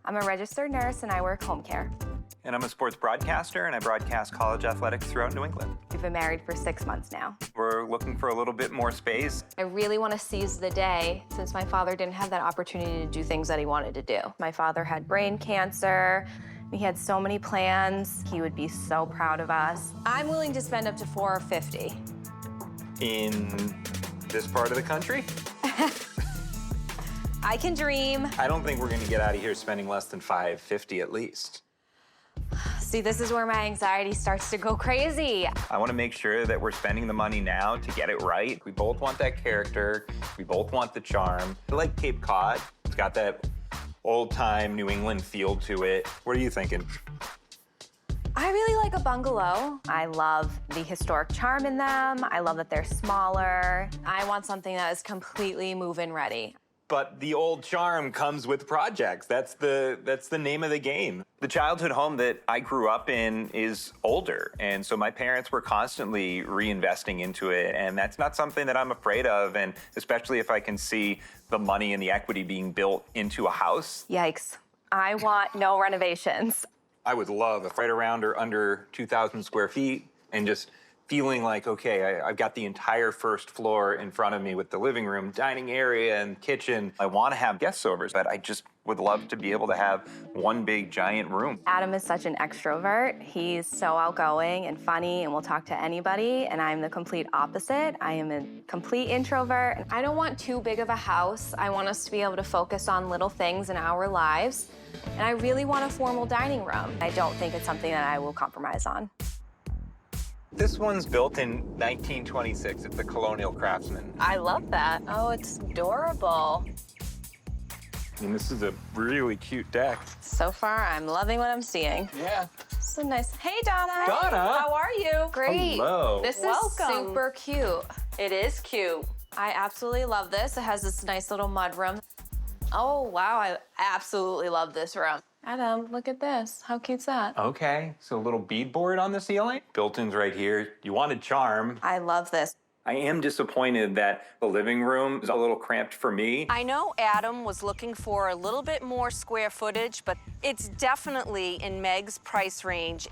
I'm a registered nurse and I work home care. And I'm a sports broadcaster, and I broadcast college athletics throughout New England. We've been married for 6 months now. We're looking for a little bit more space. I really want to seize the day since my father didn't have that opportunity to do things that he wanted to do. My father had brain cancer. He had so many plans. He would be so proud of us. I'm willing to spend up to $450. In this part of the country? I can dream. I don't think we're gonna get out of here spending less than $550 at least. See, this is where my anxiety starts to go crazy. I wanna make sure that we're spending the money now to get it right. We both want that character. We both want the charm. I like Cape Cod. It's got that old-time New England feel to it. What are you thinking? I really like a bungalow. I love the historic charm in them. I love that they're smaller. I want something that is completely move-in ready. But the old charm comes with projects. That's the name of the game. The childhood home that I grew up in is older, and so my parents were constantly reinvesting into it, and that's not something that I'm afraid of, and especially if I can see the money and the equity being built into a house. Yikes. I want no renovations. I would love if right around or under 2,000 square feet, and just feeling like, okay, I've got the entire first floor in front of me with the living room, dining area, and kitchen. I want to have guests over, but I just would love to be able to have one big giant room. Adam is such an extrovert. He's so outgoing and funny and will talk to anybody, and I'm the complete opposite. I am a complete introvert. I don't want too big of a house. I want us to be able to focus on little things in our lives, and I really want a formal dining room. I don't think it's something that I will compromise on. This one's built in 1926. It's a colonial craftsman. I love that. Oh, it's adorable. I mean, this is a really cute deck. So far, I'm loving what I'm seeing. Yeah. So nice. Hey, Donna. Donna. How are you? Great. Hello. This Welcome. is super cute. It is cute. I absolutely love this. It has this nice little mud room. Oh, wow. I absolutely love this room. Adam, look at this. How cute's that? Okay, so a little beadboard on the ceiling. Built-ins right here. You wanted charm. I love this. I am disappointed that the living room is a little cramped for me. I know Adam was looking for a little bit more square footage, but it's definitely in Meg's price range.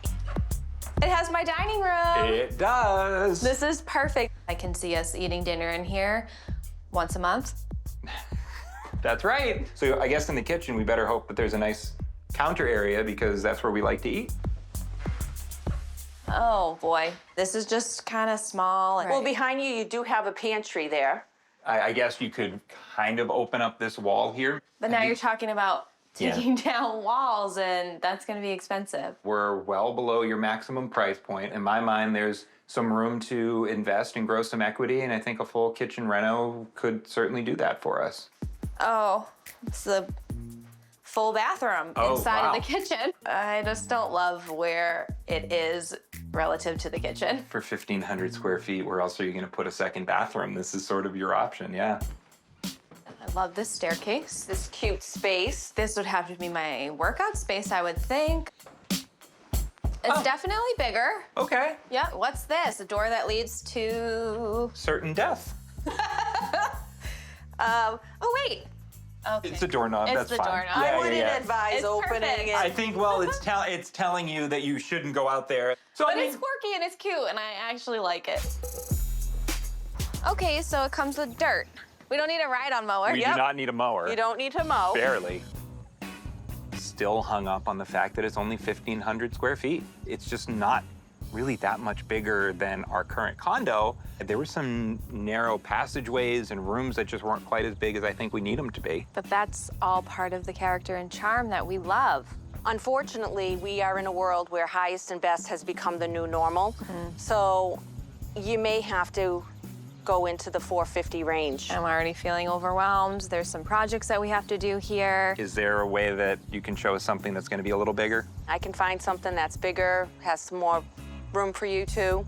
It has my dining room. It does. This is perfect. I can see us eating dinner in here once a month. That's right. So I guess in the kitchen, we better hope that there's a nice counter area because that's where we like to eat. Oh, boy. This is just kind of small. Well, behind you, you do have a pantry there. I guess you could kind of open up this wall here. But now you're talking about taking down walls, and that's going to be expensive. We're well below your maximum price point. In my mind, there's some room to invest and grow some equity, and I think a full kitchen reno could certainly do that for us. Oh, it's the full bathroom inside of the kitchen. I just don't love where it is relative to the kitchen. For 1,500 square feet, where else are you going to put a second bathroom? This is sort of your option, yeah. I love this staircase. This cute space. This would have to be my workout space, I would think. It's definitely bigger. Okay. Yeah, what's this? A door that leads to... Certain death. Oh, wait. Okay. It's a doorknob, It's that's the fine. doorknob. I wouldn't advise It's opening perfect. it. I think, well, it's telling you that you shouldn't go out there. So But I mean, it's quirky and it's cute, and I actually like it. Okay, so it comes with dirt. We don't need a ride-on mower. we do not need a mower. You don't need to mow. Barely. Still hung up on the fact that it's only 1,500 square feet. It's just not really that much bigger than our current condo. There were some narrow passageways and rooms that just weren't quite as big as I think we need them to be. But that's all part of the character and charm that we love. Unfortunately, we are in a world where highest and best has become the new normal. So you may have to go into the 450 range. I'm already feeling overwhelmed. There's some projects that we have to do here. Is there a way that you can show us something that's going to be a little bigger? I can find something that's bigger, has some more room for you too.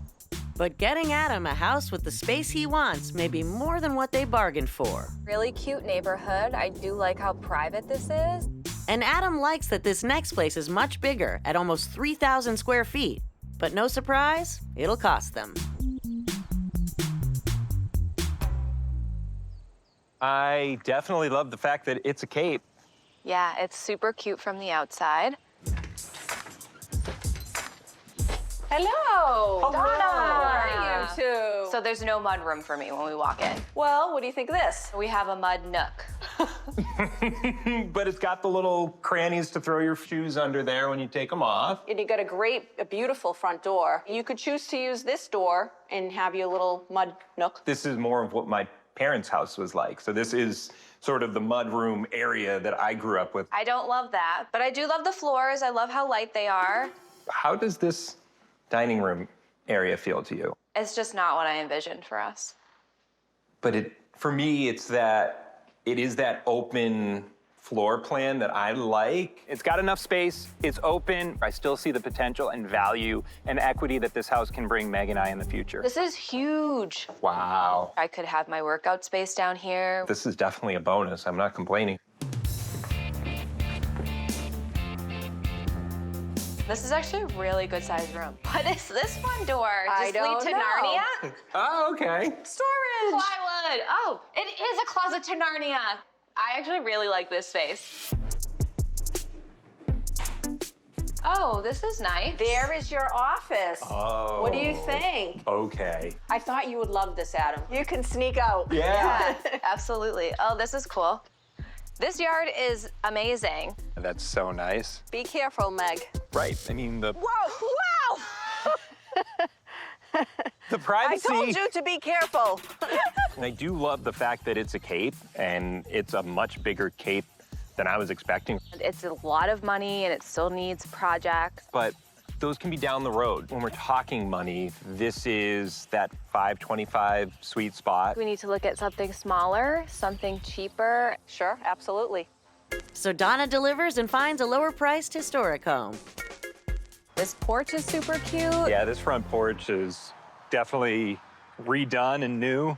But getting Adam a house with the space he wants may be more than what they bargained for. Really cute neighborhood. I do like how private this is. And Adam likes that this next place is much bigger, at almost 3,000 square feet. But no surprise, it'll cost them. I definitely love the fact that it's a cape. Yeah, it's super cute from the outside. Hello. Donna. How are you two? So there's no mud room for me when we walk in. Well, what do you think of this? We have a mud nook. But it's got the little crannies to throw your shoes under there when you take them off. And you got a beautiful front door. You could choose to use this door and have your little mud nook. This is more of what my parents' house was like. So this is sort of the mudroom area that I grew up with. I don't love that, but I do love the floors. I love how light they are. How does this dining room area feel to you? It's just not what I envisioned for us. But for me, it is that open floor plan that I like. It's got enough space, it's open. I still see the potential and value and equity that this house can bring Meg and I in the future. This is huge. Wow. I could have my workout space down here. This is definitely a bonus. I'm not complaining. This is actually a really good sized room. What is this one door? I don't lead to know. Narnia? Oh, okay. Storage. Plywood. Oh, it is a closet to Narnia. I actually really like this space. Oh, this is nice. There is your office. Oh. What do you think? Okay. I thought you would love this, Adam. You can sneak out. Yeah. Yeah, absolutely. Oh, this is cool. This yard is amazing. That's so nice. Be careful, Meg. Right. I mean, the Whoa, wow! I privacy. told you to be careful. And I do love the fact that it's a cape, and it's a much bigger cape than I was expecting. It's a lot of money and it still needs projects. But those can be down the road. When we're talking money, this is that $525 sweet spot. We need to look at something smaller, something cheaper. Sure, absolutely. So Donna delivers and finds a lower-priced historic home. This porch is super cute. Yeah, this front porch is definitely redone and new.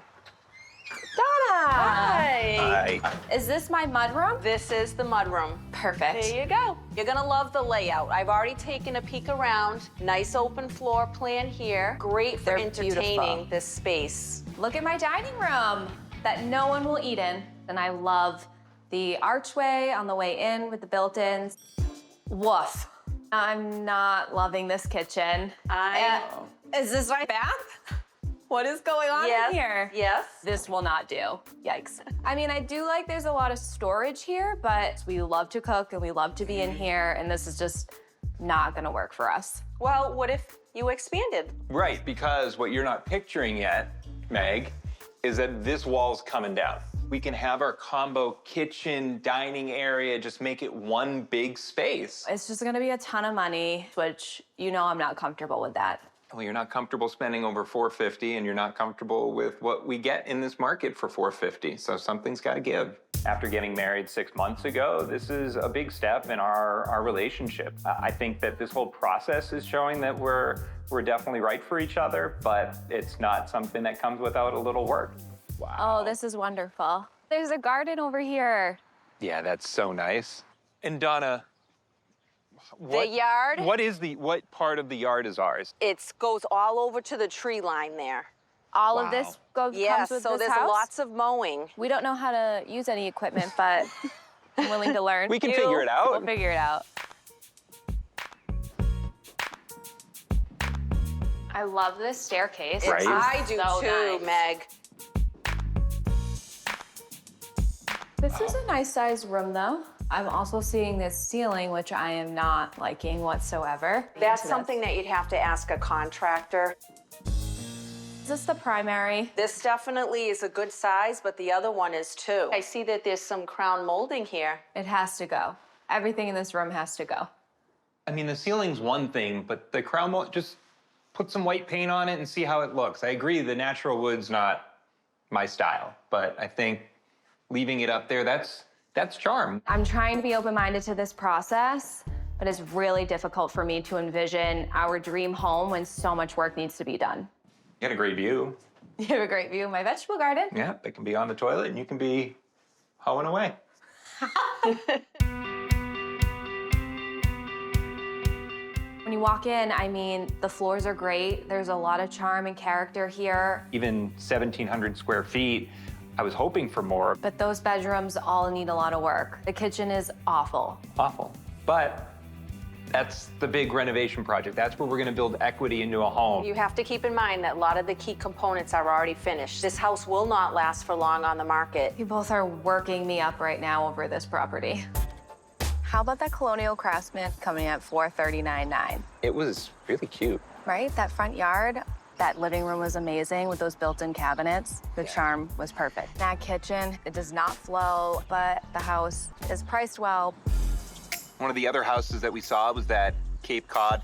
Donna! Hi. Is this my mudroom? This is the mudroom. Perfect. There you go. You're gonna love the layout. I've already taken a peek around. Nice open floor plan here. Great for They're entertaining beautiful. this space. Look at my dining room that no one will eat in. And I love the archway on the way in with the built-ins. Woof. I'm not loving this kitchen. Is this my bath? What is going on in here? Yes. This will not do. Yikes. I mean, I do like there's a lot of storage here, but we love to cook and we love to be in here, and this is just not gonna work for us. Well, what if you expanded? Right, because what you're not picturing yet, Meg, is that this wall's coming down. We can have our combo kitchen, dining area, just make it one big space. It's just gonna be a ton of money, which you know I'm not comfortable with that. Well, you're not comfortable spending over $450, and you're not comfortable with what we get in this market for $450, so something's got to give. After getting married 6 months ago, this is a big step in our relationship. I think that this whole process is showing that we're definitely right for each other, but it's not something that comes without a little work. Wow. Oh, this is wonderful. There's a garden over here. Yeah, that's so nice. And Donna, what yard? What part of the yard is ours? It goes all over to the tree line there. All Wow. of this comes Yes, with so this there's house? lots of mowing. We don't know how to use any equipment, but I'm willing to learn. We can figure it out. We'll figure it out. I love this staircase. Right. I do So too, nice. Meg. This is a nice sized room though. I'm also seeing this ceiling, which I am not liking whatsoever. That's Into something that you'd have to ask a contractor. Is this the primary? This definitely is a good size, but the other one is too. I see that there's some crown molding here. It has to go. Everything in this room has to go. I mean, the ceiling's one thing, but the crown mold, just put some white paint on it and see how it looks. I agree, the natural wood's not my style, but I think leaving it up there, that's charm. I'm trying to be open-minded to this process, but it's really difficult for me to envision our dream home when so much work needs to be done. You got a great view. You have a great view of my vegetable garden. Yeah, it can be on the toilet and you can be hoeing away. When you walk in, I mean, the floors are great. There's a lot of charm and character here. Even 1,700 square feet, I was hoping for more. But those bedrooms all need a lot of work. The kitchen is awful. Awful. But that's the big renovation project. That's where we're gonna build equity into a home. You have to keep in mind that a lot of the key components are already finished. This house will not last for long on the market. You both are working me up right now over this property. How about that Colonial Craftsman coming at $439,900? It was really cute. Right? That front yard, that living room was amazing with those built-in cabinets. The charm was perfect. That kitchen, it does not flow, but the house is priced well. One of the other houses that we saw was that Cape Cod.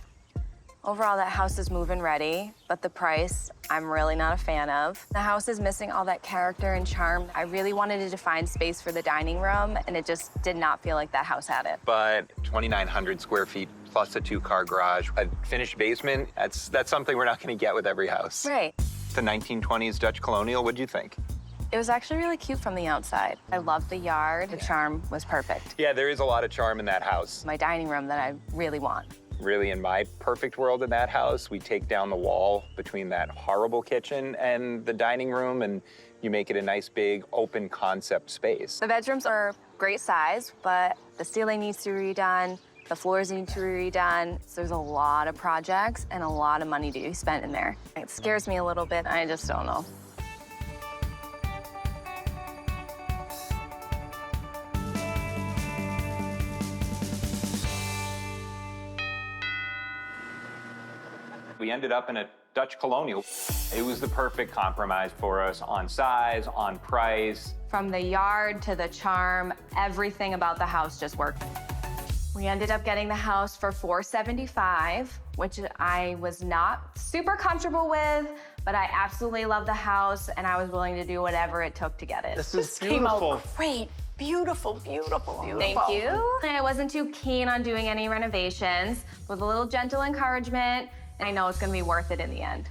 Overall, that house is move-in ready, but the price, I'm really not a fan of. The house is missing all that character and charm. I really wanted to define space for the dining room, and it just did not feel like that house had it. But 2,900 square feet plus a 2-car garage, a finished basement, that's something we're not gonna get with every house. Right. The 1920s Dutch Colonial, what'd you think? It was actually really cute from the outside. I loved the yard. The charm was perfect. Yeah, there is a lot of charm in that house. My dining room that I really want. Really, in my perfect world in that house, we take down the wall between that horrible kitchen and the dining room, and you make it a nice, big, open concept space. The bedrooms are great size, but the ceiling needs to be redone. The floors need to be redone. So there's a lot of projects and a lot of money to be spent in there. It scares me a little bit. I just don't know. We ended up in a Dutch Colonial. It was the perfect compromise for us on size, on price. From the yard to the charm, everything about the house just worked. We ended up getting the house for $475,000, which I was not super comfortable with, but I absolutely love the house, and I was willing to do whatever it took to get it. This is beautiful. Great, beautiful, beautiful, beautiful. Thank you. I wasn't too keen on doing any renovations. With a little gentle encouragement, I know it's gonna be worth it in the end.